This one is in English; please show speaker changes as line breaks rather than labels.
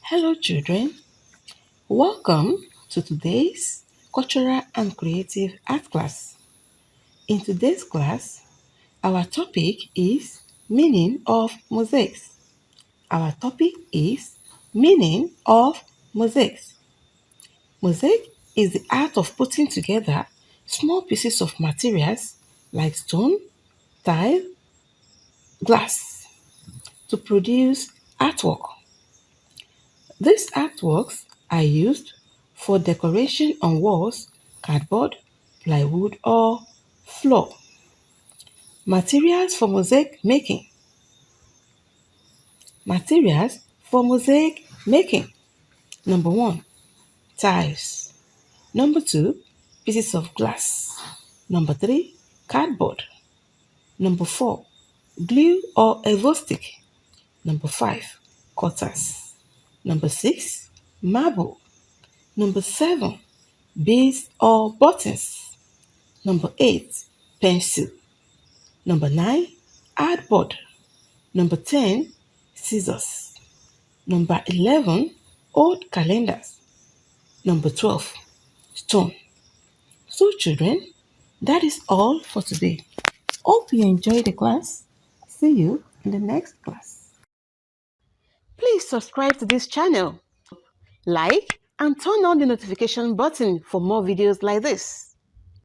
Hello children, welcome to today's Cultural and Creative Art class. In today's class, our topic is Meaning of Mosaics. Our topic is Meaning of Mosaics. Mosaic is the art of putting together small pieces of materials like stone, tile, glass to produce artwork. These artworks are used for decoration on walls, cardboard, plywood, or floor. Materials for mosaic making. Materials for mosaic making. Number 1, tiles. Number 2, pieces of glass. Number 3, cardboard. Number 4, glue or Evo-Stik. Number 5, cutters. Number 6, marble. Number 7, beads or buttons. Number 8, pencil. Number 9, cardboard. Number 10, scissors. Number 11, old calendars. Number 12, stone. So children, that is all for today. Hope you enjoyed the class. See you in the next class. Please subscribe to this channel, like, and turn on the notification button for more videos like this.